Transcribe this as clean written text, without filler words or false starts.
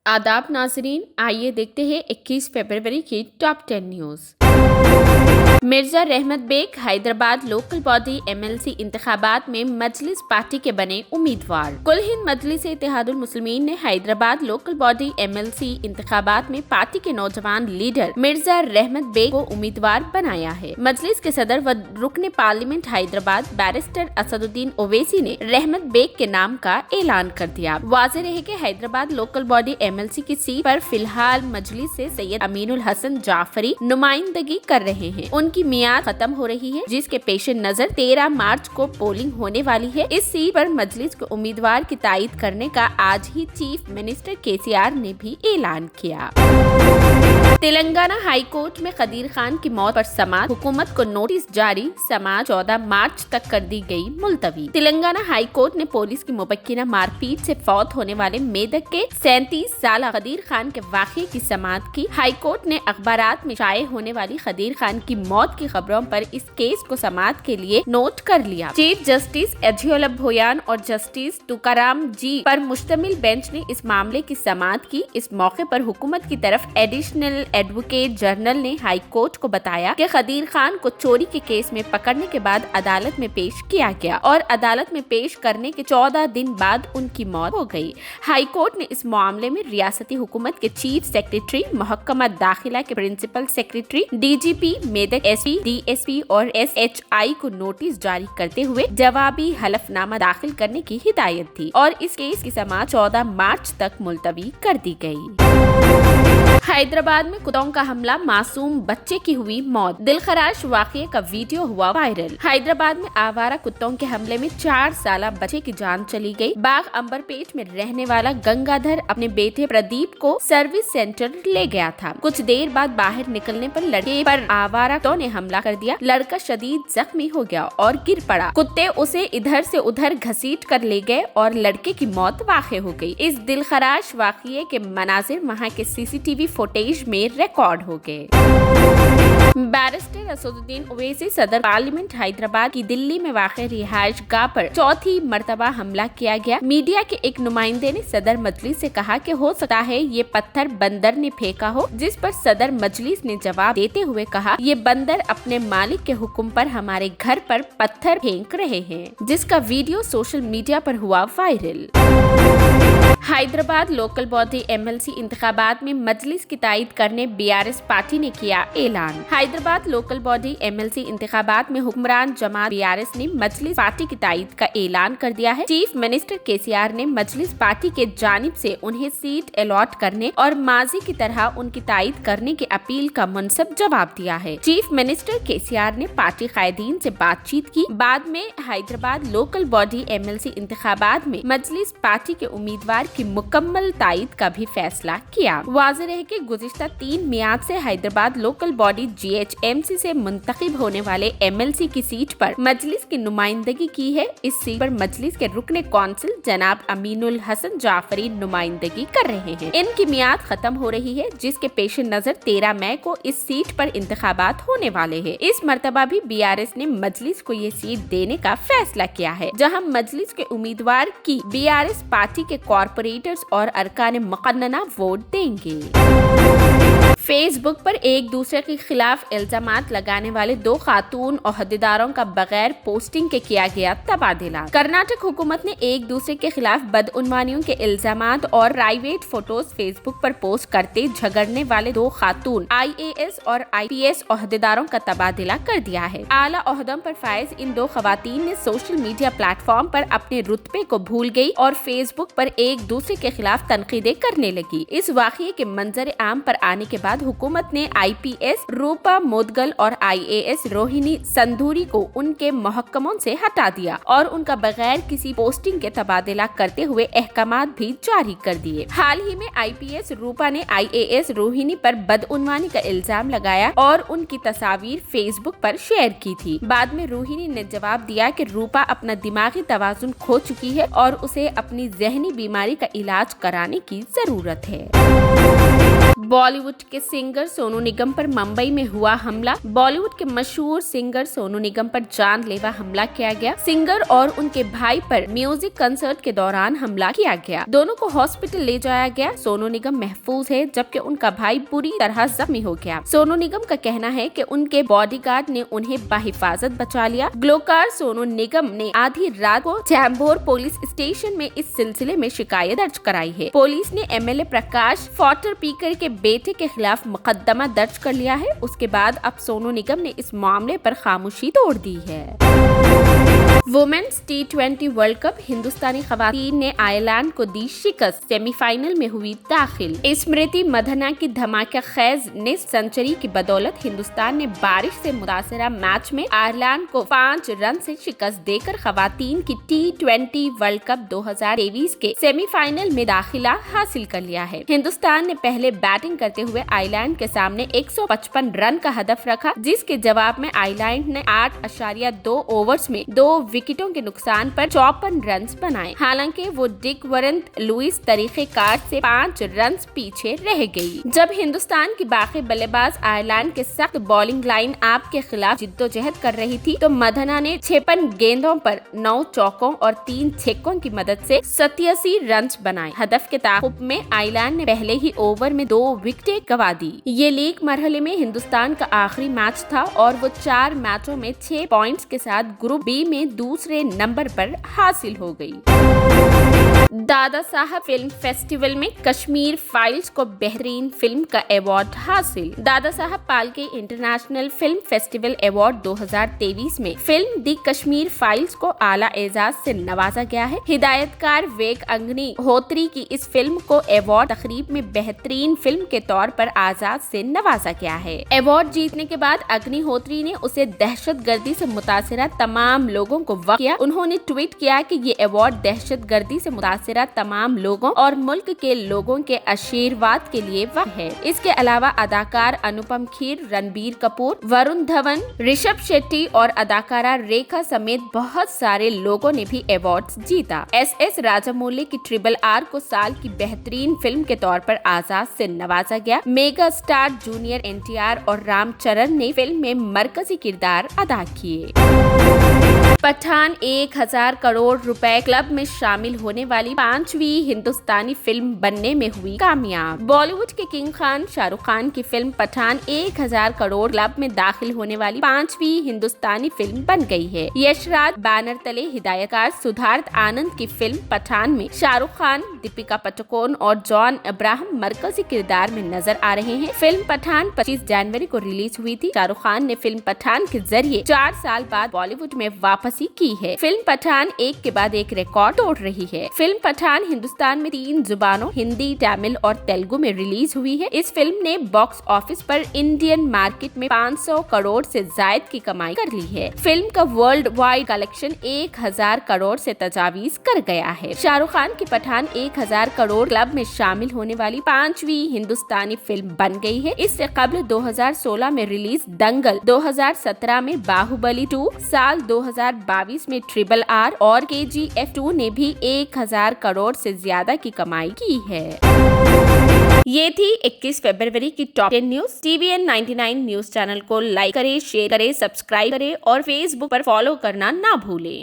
आदाब नाजरीन, आइए देखते हैं 21 फरवरी की top 10 news. Mirza Rahmat Baig Hyderabad local body MLC इंतखाबात में मजलिस पार्टी के बने उम्मीदवार। कुल हिंद मजलिस इत्तेहादुल मुस्लिमीन ने हैदराबाद लोकल बॉडी एमएलसी इंतखाबात में पार्टी के नौजवान लीडर मिर्जा रहमत बेग को उम्मीदवार बनाया है। मजलिस के सदर व रुकने पार्लियामेंट हैदराबाद बैरिस्टर असदुद्दीन ओवैसी ने रहमत बेग के नाम का ऐलान कर दिया। वाज़ेह रहे कि हैदराबाद लोकल बॉडी एमएलसी की सीट पर फिलहाल मजलिस से सैयद अमीनुल हसन जाफरी नुमाइंदगी कर रहे हैं। उनकी मियाद खत्म हो रही है, जिसके पेश नजर 13 मार्च को पोलिंग होने वाली है। इस सीट पर मजलिस को उम्मीदवार की तायद करने का आज ही चीफ मिनिस्टर केसीआर ने भी ऐलान किया। तेलंगाना हाई कोर्ट में कदीर खान की मौत पर समाअत, हुकूमत को नोटिस जारी, समाअत 14 मार्च तक कर दी गई मुलतवी। तेलंगाना हाई कोर्ट ने पुलिस की मुबक्किना मारपीट से फौत होने वाले मेदक के 37 साल कदीर खान के वाक़े की समाअत की। हाई कोर्ट ने अखबारात में शाये होने वाली कदीर खान की मौत की खबरों पर इस केस को समाअत के लिए नोट कर लिया। चीफ जस्टिस एजियोल भोयान और जस्टिस तुकाराम जी पर मुश्तमिल बेंच ने इस मामले की समाअत की। इस मौके पर हुकूमत की तरफ एडिशनल एडवोकेट जनरल ने हाई कोर्ट को बताया कि कदीर खान को चोरी के केस में पकड़ने के बाद अदालत में पेश किया गया और अदालत में पेश करने के 14 दिन बाद उनकी मौत हो गई। हाई कोर्ट ने इस मामले में रियासती हुकूमत के चीफ सेक्रेटरी, महकमा दाखिला के principal secretary, DGP, Medak SP, DSP और एसएचआई को नोटिस जारी करते हुए जवाबी हलफनामा दाखिल करने की हिदायत थी और इस केस की समाअत 14 मार्च तक मुलतवी कर दी गई। हैदराबाद में कुत्तों का हमला, मासूम बच्चे की हुई मौत, दिलखराश वाक़ये का वीडियो हुआ वायरल। हैदराबाद में आवारा कुत्तों के हमले में 4 साल बच्चे की जान चली गई। बाग अंबरपेट में रहने वाला गंगाधर अपने बेटे प्रदीप को सर्विस सेंटर ले गया था। कुछ देर बाद बाहर निकलने पर लड़के पर आवारा कुत्तों ने हमला कर दिया। लड़का शदीद जख्मी हो गया और गिर पड़ा। कुत्ते उसे इधर से उधर घसीट कर ले गए और लड़के की मौत वाक़ई हो गई। इस दिलखराश वाक़ये के मनाजिर वहाँ के सीसीटीवी फुटेज में रिकॉर्ड हो गए। बैरिस्टर असदुद्दीन ओवैसी सदर पार्लियामेंट हैदराबाद की दिल्ली में वाक़ई रिहाइश गाह पर चौथी मर्तबा हमला किया गया। मीडिया के एक नुमाइंदे ने सदर मजलिस से कहा कि हो सकता है ये पत्थर बंदर ने फेंका हो, जिस पर सदर मजलिस ने जवाब देते हुए कहा, ये बंदर अपने मालिक के हुक्म पर हमारे घर पर पत्थर फेंक रहे हैं, जिसका वीडियो सोशल मीडिया पर हुआ viral. Hyderabad local body MLC इंतखाबात में मजलिस की तायद करने बीआरएस पार्टी ने किया ऐलान। हैदराबाद लोकल बॉडी एमएलसी इंतखाबात में हुक्मरान जमात बीआरएस ने मजलिस पार्टी की तायद का ऐलान कर दिया है। चीफ मिनिस्टर केसीआर ने मजलिस पार्टी के जानिब से उन्हें सीट अलॉट करने और माजी की तरह उनकी तायद करने की अपील का मुनसब जवाब दिया है। चीफ मिनिस्टर केसीआर ने पार्टी कायदीन से बातचीत की। बाद में हैदराबाद लोकल बॉडी एमएलसी इंतखाबात में मजलिस पार्टी के उम्मीदवार की मुकम्मल तायद का भी फैसला किया। वाज़ेह रहे कि गुज़िश्ता 3 मियाद से हैदराबाद लोकल बॉडी जीएचएमसी से मुंतखब होने वाले एमएलसी की सीट पर मजलिस की नुमाइंदगी की है। इस सीट पर मजलिस के रुकने कौंसिल जनाब अमीनुल हसन जाफरी नुमाइंदगी कर रहे हैं। इनकी मियाद खत्म हो रही है, जिसके पेश नजर 13 मई को इस सीट पर इंतखाबात होने वाले हैं। इस मर्तबा भी बीआरएस ने मजलिस को ये सीट देने का फैसला किया है, जहां मजलिस के उम्मीदवार की बीआरएस पार्टी के कॉर्पोरेटर्स और अरकान मुक़न्नना वोट देंगे। फेसबुक पर एक दूसरे के खिलाफ इल्जामात लगाने वाले 2 खातून ओहदेदारों का बगैर पोस्टिंग के किया गया तबादला। कर्नाटक हुकूमत ने एक दूसरे के खिलाफ बदउनवानियों के इल्जामात और प्राइवेट फोटोज फेसबुक पर पोस्ट करते झगड़ने वाले 2 खातून आईएएस और आईपीएस ओहदेदारों का तबादला कर दिया है। आला ओहदों पर फायज इन 2 खवातीन ने सोशल मीडिया प्लेटफॉर्म पर अपने रुतबे को भूल गई और फेसबुक पर एक दूसरे के खिलाफ तनकीदें करने लगी। इस वाक़ये के मंजर आम पर आने के बाद हुकूमत ने आईपीएस रूपा मोदगल और आईएएस रोहिणी संधूरी को उनके महकमों से हटा दिया और उनका बगैर किसी पोस्टिंग के तबादला करते हुए अहकामात भी जारी कर दिए। हाल ही में आईपीएस रूपा ने आईएएस रोहिणी पर बदउनवानी का इल्जाम लगाया और उनकी तस्वीर फेसबुक पर शेयर की थी। बाद में रोहिणी ने जवाब दिया कि रूपा अपना दिमागी तवाजुन खो चुकी है और उसे अपनी जहनी बीमारी घोटाले का इलाज कराने की जरूरत है। बॉलीवुड के सिंगर सोनू निगम पर मुंबई में हुआ हमला। बॉलीवुड के मशहूर सिंगर सोनू निगम पर जानलेवा हमला किया गया। सिंगर और उनके भाई पर म्यूजिक कंसर्ट के दौरान हमला किया गया। दोनों को हॉस्पिटल ले जाया गया। सोनू निगम महफूज है, जबकि उनका भाई बुरी तरह जख्मी हो गया। सोनू निगम का कहना है कि उनके बॉडीगार्ड ने उन्हें बाहिफाजत बचा लिया। ग्लोकार सोनू निगम ने आधी रात को चैम्बूर पुलिस स्टेशन में इस सिलसिले में शिकायत दर्ज कराई है। पुलिस ने एमएलए प्रकाश फॉटर पीकर के बेटे के खिलाफ मुकदमा दर्ज कर लिया है। उसके बाद अब सोनू निगम ने इस मामले पर खामोशी तोड़ दी है। वुमेन्स T20 वर्ल्ड कप, हिंदुस्तानी खवातीन ने आयरलैंड को दी शिकस्त। सेमीफाइनल में हुई दाखिल। स्मृति मंधाना की धमाकेखेज नेस सेंचुरी की बदौलत हिंदुस्तान ने बारिश से मुतासरा मैच में आयरलैंड को 5 रन से शिकस्त देकर खवातीन की T20 वर्ल्ड कप 2023 के सेमीफाइनल में दाखिला हासिल कर लिया है। हिंदुस्तान ने पहले बैटिंग करते हुए आयरलैंड के सामने 155 रन का हदफ रखा, जिसके जवाब में आयरलैंड ने 8.2 ओवर्स में 2 विकेटों के नुकसान पर 54 रन बनाए। हालांकि वो डिक वरंत लुइस तरीकेकार से 5 रन पीछे रह गई। जब हिंदुस्तान की बाकी बल्लेबाज आयरलैंड के सख्त बॉलिंग लाइन अप के खिलाफ जिद्दोजहद कर रही थी, तो मंधाना ने 56 गेंदों पर 9 चौकों और 3 छक्कों की मदद से 87 रन बनाए। हदफ के ताकुब में आयरलैंड ने पहले ही ओवर में 2 विकेटें गंवा दी। ये लीग मरहले में हिंदुस्तान का आखिरी मैच था और वो 4 मैचों में 6 पॉइंट्स के साथ ग्रुप बी में दूसरे नंबर पर हासिल हो गई। दादा साहब फिल्म फेस्टिवल में कश्मीर फाइल्स को बेहतरीन फिल्म का अवार्ड हासिल। Dada Saheb Phalke international film festival award 2023 में फिल्म दी कश्मीर फाइल्स को आला एजाज से नवाजा गया है। हिदायतकार वेग अग्निहोत्री की इस फिल्म को अवार्ड तकरीब में बेहतरीन फिल्म के तौर पर आजाद से नवाजा गया है। अवार्ड जीतने के बाद अग्निहोत्री ने उसे दहशतगर्दी से मुतासिरा तमाम लोगों को वक्त किया। उन्होंने ट्वीट किया कि ये अवार्ड दहशतगर्दी से मुतासिरा तमाम लोगों और मुल्क के लोगों के आशीर्वाद के लिए वक्त है। इसके अलावा अदाकार अनुपम खेर, रणबीर कपूर, वरुण धवन, ऋषभ शेट्टी और अदाकारा रेखा समेत बहुत सारे लोगों ने भी अवार्ड जीता। एस राजामौली की RRR को साल की बेहतरीन फिल्म के तौर पर आजाद से नवाजा गया। मेगा स्टार जूनियर NTR और रामचरण ने फिल्म में मरकजी किरदार अदा किए। पठान 1000 करोड़ रुपए क्लब में शामिल होने वाली 5वीं हिंदुस्तानी फिल्म बनने में हुई कामयाब। बॉलीवुड के किंग खान शाहरुख खान की फिल्म पठान 1000 करोड़ क्लब में दाखिल होने वाली 5वीं हिंदुस्तानी फिल्म बन गई है। यशराज बैनर तले हिदायतकार सिद्धार्थ आनंद की फिल्म पठान में शाहरुख खान, दीपिका पादुकोण और जॉन अब्राहम मरकजी किरदार में नजर आ रहे हैं। फिल्म पठान 25 जनवरी को रिलीज हुई थी। शाहरुख खान ने फिल्म पठान के जरिए 4 साल बाद बॉलीवुड में वापसी की है। फिल्म पठान एक के बाद एक रिकॉर्ड तोड़ रही है। फिल्म पठान हिंदुस्तान में 3 जुबानों हिंदी, तमिल और तेलुगु में रिलीज हुई है। इस फिल्म ने बॉक्स ऑफिस पर इंडियन मार्केट में 500 करोड़ से ज्यादा की कमाई कर ली है। फिल्म का वर्ल्ड वाइड कलेक्शन 1000 करोड़ से तजावीज कर गया है। शाहरुख खान की पठान 1000 करोड़ क्लब में शामिल होने वाली 5वीं हिंदुस्तानी फिल्म बन गई है। इससे कबल 2016 में रिलीज दंगल, 2017 में बाहुबली 2, साल 2022 में RRR और KGF 2 ने भी 1000 करोड़ से ज्यादा की कमाई की है। ये थी 21 फरवरी की top 10 news. TVN 99 news channel को लाइक करें, शेयर करें, सब्सक्राइब करें और फेसबुक पर फॉलो करना ना भूलें।